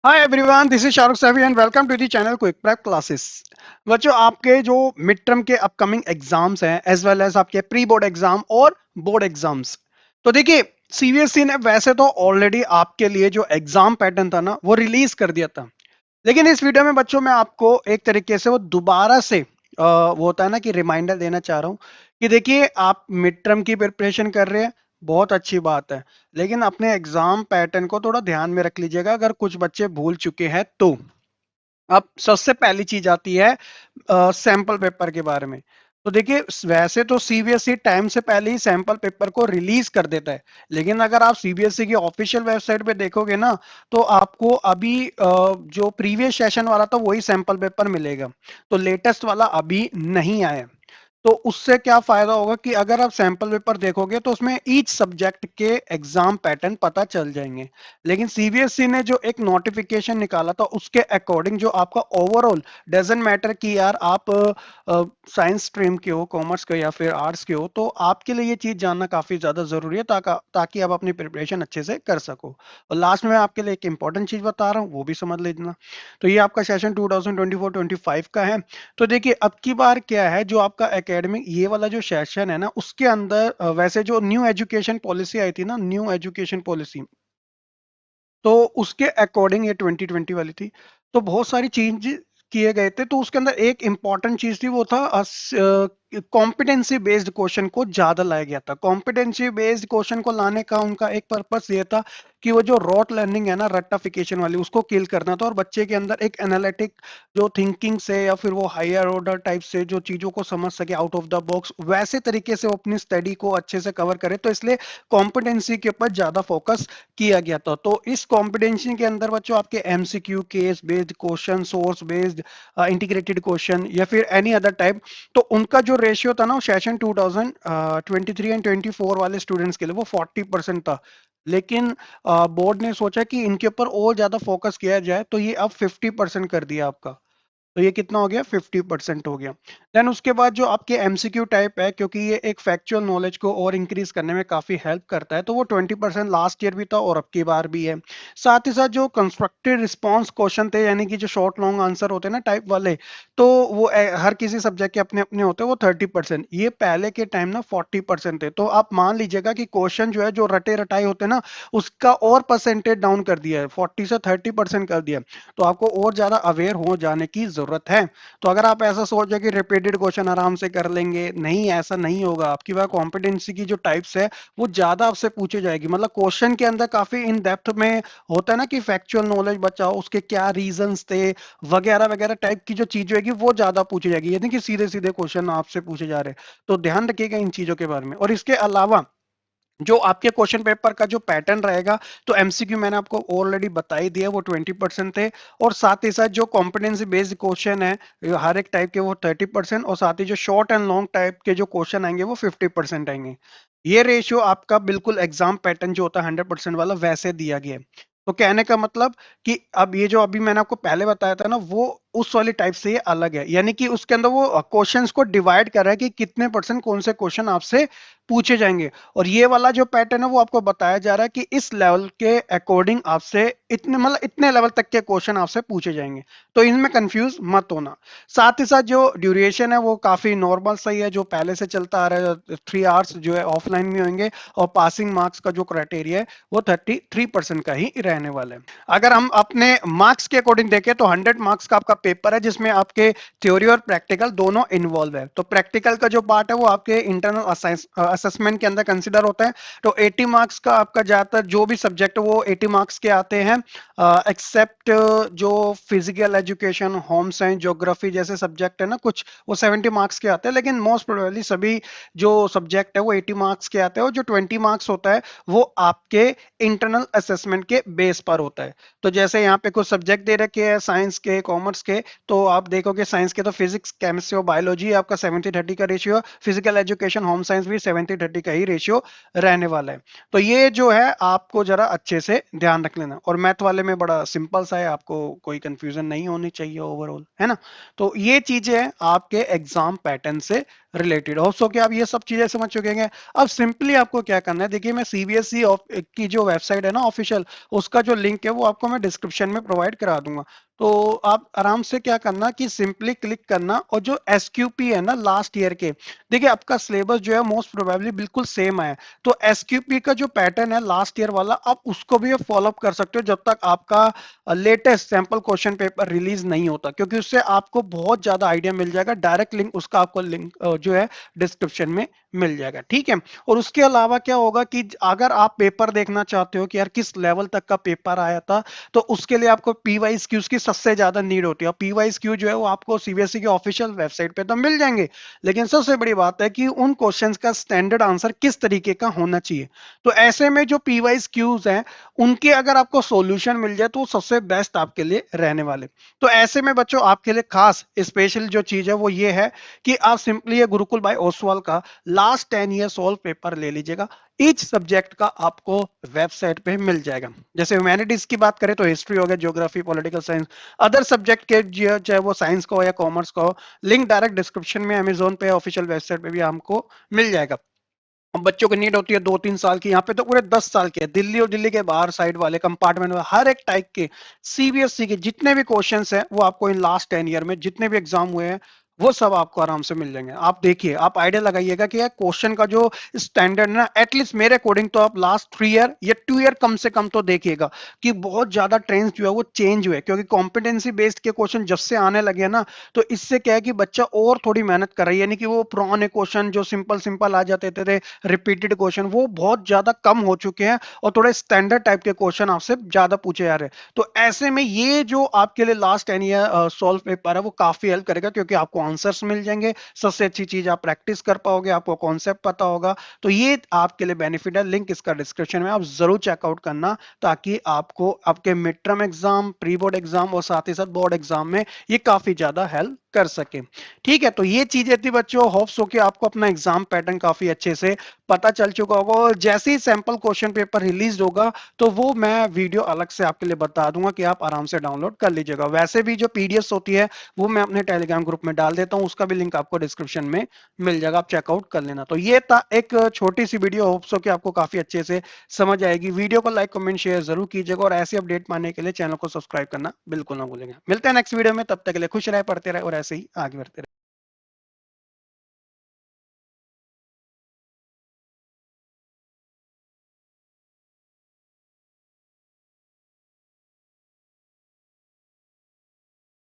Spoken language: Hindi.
Hi everyone, this is Shahrukh Saifi and welcome to the channel Quick Prep Classes. बच्चों, आपके जो मिड टर्म के अपकमिंग एग्जाम्स हैं एज वेल एज आपके प्री बोर्ड एग्जाम और बोर्ड एग्जाम्स, तो देखिए सीबीएसई ने वैसे तो ऑलरेडी आपके लिए जो एग्जाम पैटर्न था ना वो रिलीज कर दिया था। लेकिन इस वीडियो में बच्चों मैं आपको एक तरीके से वो दोबारा से वो होता है ना कि रिमाइंडर देना चाह रहा हूँ कि देखिए आप मिड टर्म की प्रिपरेशन कर रहे हैं, बहुत अच्छी बात है। लेकिन अपने एग्जाम पैटर्न को थोड़ा ध्यान में रख लीजिएगा, अगर कुछ बच्चे भूल चुके हैं तो। अब सबसे पहली चीज आती है सैंपल पेपर के बारे में। तो देखिए वैसे तो सीबीएसई टाइम से पहले ही सैंपल पेपर को रिलीज कर देता है, लेकिन अगर आप सीबीएसई की ऑफिशियल वेबसाइट पे देखोगे ना तो आपको अभी जो प्रीवियस सेशन वाला था वही सैंपल पेपर मिलेगा। तो लेटेस्ट वाला अभी नहीं आया। तो उससे क्या फायदा होगा कि अगर आप सैंपल पेपर देखोगे तो उसमें ईच सब्जेक्ट के एग्जाम पैटर्न पता चल जाएंगे। लेकिन सीबीएसई ने जो एक नोटिफिकेशन निकाला था उसके अकॉर्डिंग जो आपका ओवरऑल डजेंट मैटर कि यार आप साइंस स्ट्रीम के हो, कॉमर्स के या फिर आर्ट्स के हो, तो आपके लिए ये चीज जानना काफी ज्यादा जरूरी है ताकि आप अपनी प्रिपरेशन अच्छे से कर सको। और लास्ट में आपके लिए एक इंपॉर्टेंट चीज बता रहा हूँ, वो भी समझ लेना। तो ये आपका सेशन 2024-25 का है। तो देखिए अब की बार क्या है, जो आपका एकेडमिक ये वाला जो सेशन है ना उसके अंदर वैसे जो न्यू एजुकेशन पॉलिसी आई थी ना, न्यू एजुकेशन पॉलिसी, तो उसके अकॉर्डिंग ये 2020 वाली थी। तो बहुत सारी चेंज किए गए थे, तो उसके अंदर एक इंपॉर्टेंट चीज थी, वो था कॉम्पिटेंसी बेस्ड क्वेश्चन को ज्यादा लाया गया था। कॉम्पिटेंसी बेस्ड क्वेश्चन को लाने का उनका एक पर्पस ये था कि वो जो रॉट लर्निंग है ना, रट्टाफिकेशन वाली, उसको किल करना था और बच्चे के अंदर एक एनालिटिक जो थिंकिंग से या फिर वो हायर ऑर्डर टाइप से जो चीजों को समझ सके आउट ऑफ द बॉक्स, वैसे तरीके से वो अपनी स्टडी को अच्छे से कवर करे। तो इसलिए कॉम्पिटेंसी के ऊपर ज्यादा फोकस किया गया था। तो इस कॉम्पिटेंसी के अंदर बच्चों आपके MCQ, case based question, source based, integrated question या फिर एनी अदर टाइप, तो उनका जो रेशियो था ना सेशन 2023 एंड 24 वाले स्टूडेंट्स के लिए वो 40% था। लेकिन बोर्ड ने सोचा कि इनके ऊपर और ज्यादा फोकस किया जाए, तो ये अब 50% कर दिया आपका। तो ये कितना हो गया, 50% हो गया। देन उसके बाद जो आपके एमसीक्यू टाइप है, क्योंकि ये एक फैक्चुअल नॉलेज को और इंक्रीज करने में काफी हेल्प करता है, तो वो 20% लास्ट ईयर भी था और अब की बार भी है। साथ ही साथ जो कंस्ट्रक्टेड रिस्पॉन्स क्वेश्चन थे, यानी कि जो शॉर्ट लॉन्ग आंसर होते हैं ना टाइप वाले, तो वो हर किसी सब्जेक्ट के अपने अपने होते हैं, वो 30%, ये पहले के टाइम ना 40% थे। तो आप मान लीजिएगा कि क्वेश्चन जो है जो रटे रटाई होते हैं ना, उसका और परसेंटेज डाउन कर दिया है, 40 से 30% कर दिया। तो आपको और ज्यादा अवेयर हो जाने की जरूरत है। तो अगर आप ऐसा सोच कि रिपीटेड क्वेश्चन आराम से कर लेंगे, नहीं, ऐसा नहीं होगा। आपकी बार कॉम्पिटेंसी की जो टाइप्स है वो ज्यादा आपसे पूछे जाएगी। मतलब क्वेश्चन के अंदर काफी इन डेप्थ में होता है ना कि फैक्चुअल नॉलेज बचाओ, उसके क्या रीजंस थे वगैरह वगैरह टाइप की जो चीज होगी वो ज्यादा पूछी जाएगी। ये नहीं कि सीधे सीधे क्वेश्चन आपसे पूछे जा रहे हैं। तो ध्यान रखिएगा इन चीजों के बारे में। और इसके अलावा जो आपके क्वेश्चन पेपर का जो पैटर्न रहेगा, तो एमसीक्यू मैंने आपको ऑलरेडी बता ही दिया, वो 20% थे। और साथ ही साथ जो कॉम्पिटेंसी बेस्ड क्वेश्चन है हर एक टाइप के, वो 30%, और साथ ही जो शॉर्ट एंड लॉन्ग टाइप के जो क्वेश्चन आएंगे वो 50% आएंगे। ये रेशियो आपका बिल्कुल एग्जाम पैटर्न जो होता है 100% वाला वैसे दिया गया है। तो कहने का मतलब कि अब ये जो अभी मैंने आपको पहले बताया था ना, वो उस वाली टाइप से ये अलग है। यानी कि उसके अंदर वो क्वेश्चंस को डिवाइड कर रहा है कि कितने परसेंट कौन से क्वेश्चन आपसे पूछे जाएंगे। और ये वाला जो पैटर्न है वो आपको बताया जा रहा है कि इस लेवल के अकॉर्डिंग आपसे इतने, मतलब इतने लेवल तक के क्वेश्चन आपसे पूछे जाएंगे। तो इनमें कंफ्यूज मत होना। साथ ही साथ जो ड्यूरेशन है वो काफी नॉर्मल सही है, जो पहले से चलता आ रहा है, 3 आवर्स जो है ऑफलाइन में होंगे। और पासिंग मार्क्स का जो क्राइटेरिया है वो 33% का ही रहने वाला है। अगर हम अपने मार्क्स के अकॉर्डिंग देखें तो 100 मार्क्स का आपका पेपर है, जिसमें आपके थ्योरी और प्रैक्टिकल दोनों इन्वॉल्व है। तो प्रैक्टिकल का जो पार्ट है वो आपके इंटरनल असेसमेंट के अंदर कंसिडर होता है। तो 80 मार्क्स का आपका ज्यादातर जो भी सब्जेक्ट है वो 80 मार्क्स के आते हैं, एक्सेप्ट जो physical education, home science, geography जैसे सब्जेक्ट है ना कुछ, वो 70 मार्क्स के आते हैं। लेकिन मोस्ट प्रोबेबली सभी जो सब्जेक्ट है वो 80 मार्क्स के आते हैं, और जो 20 मार्क्स होता है वो आपके इंटरनल असेसमेंट के बेस पर होता है। तो जैसे यहाँ पे कुछ सब्जेक्ट दे रखे हैं साइंस के, कॉमर्स के, तो आप देखोगे साइंस के तो फिजिक्स, केमिस्ट्री और बायोलॉजी आपका 70-30 का ratio, physical education, home science भी 70-30 का ही रेशियो रहने वाला है। तो ये जो है आपको जरा अच्छे से ध्यान रख लेना, और मैथ वाले में बड़ा सिंपल सा है, आपको कोई कंफ्यूजन नहीं होनी चाहिए ओवरऑल, है ना। तो ये चीजें हैं आपके एग्जाम पैटर्न से रिलेटेड। होप सो कि आप ये सब चीजें समझ चुके हैं। अब सिंपली आपको क्या करना है, देखिए मैं सीबीएसई की जो वेबसाइट है ना ऑफिशियल, उसका जो लिंक है वो आपको मैं डिस्क्रिप्शन में प्रोवाइड करा दूंगा। तो आप आराम से क्या करना कि सिंपली क्लिक करना, और जो एसक्यूपी है ना लास्ट ईयर के, देखिए आपका सिलेबस जो है मोस्ट प्रोबेबली बिल्कुल सेम है। तो एसक्यूपी का जो पैटर्न है लास्ट ईयर वाला, आप उसको भी फॉलो अप कर सकते हो जब तक आपका latest sample question paper release नहीं होता, क्योंकि उससे आपको बहुत ज्यादा आइडिया मिल जाएगा। डायरेक्ट लिंक उसका आपको लिंक जो है डिस्क्रिप्शन में मिल जाएगा, ठीक है। और उसके अलावा क्या होगा कि अगर आप पेपर देखना चाहते हो कि यार किस लेवल तक का पेपर आया था, तो उसके लिए आपको पीवाईस क्यूज की सबसे ज्यादा नीड होती है। पीवाईस क्यू जो है वो आपको सीबीएसई की ऑफिशियल वेबसाइट पे तो मिल जाएंगे, लेकिन सबसे बड़ी बात है कि उन क्वेश्चंस का स्टैंडर्ड आंसर किस तरीके का होना चाहिए। तो ऐसे में जो पीवाईस क्यूज हैं उनके अगर आपको सॉल्यूशन मिल जाए तो वो सबसे बेस्ट आपके लिए रहने वाले। तो ऐसे में बच्चों आपके लिए खास स्पेशल जो चीज है वो ये है कि आप सिंपली ये गुरुकुल बाय ओसवाल का लास्ट 10 ईयर सॉल्व पेपर ले लीजिएगा। ईच सब्जेक्ट का आपको वेबसाइट पे मिल जाएगा। जैसे ह्यूमैनिटीज की बात करें तो हिस्ट्री हो गया, geography, political science, other subject के चाहे वो साइंस का हो या कॉमर्स का हो, लिंक डायरेक्ट डिस्क्रिप्शन में अमेजोन पे ऑफिशियल वेबसाइट पे भी हमको मिल जाएगा। बच्चों की नीड होती है 2-3 साल की, यहाँ पे तो पूरे 10 साल के। दिल्ली और दिल्ली के बाहर साइड वाले कंपार्टमेंट में हर एक टाइप के सीबीएसई के जितने भी क्वेश्चंस हैं वो आपको इन लास्ट 10 ईयर में जितने भी एग्जाम हुए हैं वो सब आपको आराम से मिल जाएंगे। आप देखिए, आप आइडिया लगाइएगा कि यार क्वेश्चन का जो स्टैंडर्ड ना, एटलीस्ट मेरे अकॉर्डिंग तो आप लास्ट 3 ईयर या 2 ईयर कम से कम तो देखिएगा कि बहुत ज्यादा ट्रेंड्स जो है वो चेंज हुए, क्योंकि कॉम्पिटेंसी बेस्ड के क्वेश्चन जब से आने लगे ना, तो इससे क्या है कि बच्चा और थोड़ी मेहनत कर रही है, यानी कि वो पुराने क्वेश्चन जो सिंपल सिंपल आ जाते थे रिपीटेड क्वेश्चन वो बहुत ज्यादा कम हो चुके हैं, और थोड़े स्टैंडर्ड टाइप के क्वेश्चन आपसे ज्यादा पूछे जा रहे हैं। तो ऐसे में ये जो आपके लिए लास्ट 10 ईयर सॉल्व पेपर है वो काफी हेल्प करेगा, क्योंकि आपको आंसर्स मिल जाएंगे। सबसे अच्छी चीज आप प्रैक्टिस कर पाओगे, आपको कॉन्सेप्ट पता होगा। तो ये आपके लिए बेनिफिट है। लिंक इसका डिस्क्रिप्शन में, आप जरूर चेकआउट करना, ताकि आपको आपके mid term exam, pre board exam और साथ ही साथ बोर्ड एग्जाम में ये काफी ज्यादा हेल्प कर सके। ठीक है, तो ये चीजें थी बच्चों। होप्स हो कि आपको अपना एग्जाम पैटर्न काफी अच्छे से पता चल चुका होगा, और जैसे ही सैंपल क्वेश्चन पेपर रिलीज होगा तो वो मैं वीडियो अलग से आपके लिए बता दूंगा कि आप आराम से डाउनलोड कर लीजिएगा। वैसे भी जो पीडीएफ होती है वो मैं अपने टेलीग्राम ग्रुप में डाल देता हूं, उसका भी लिंक आपको डिस्क्रिप्शन में मिल जाएगा, आप चेकआउट कर लेना। तो ये था एक छोटी सी वीडियो, होप्स हो कि आपको काफी अच्छे से समझ आएगी। वीडियो को लाइक कमेंट शेयर जरूर कीजिएगा, और ऐसी अपडेट पाने के लिए चैनल को सब्सक्राइब करना बिल्कुल ना भूलेंगे। मिलते हैं नेक्स्ट वीडियो में, तब तक के लिए खुश रहे, पढ़ते रहे और ऐसे ही आगे बढ़ते रहे।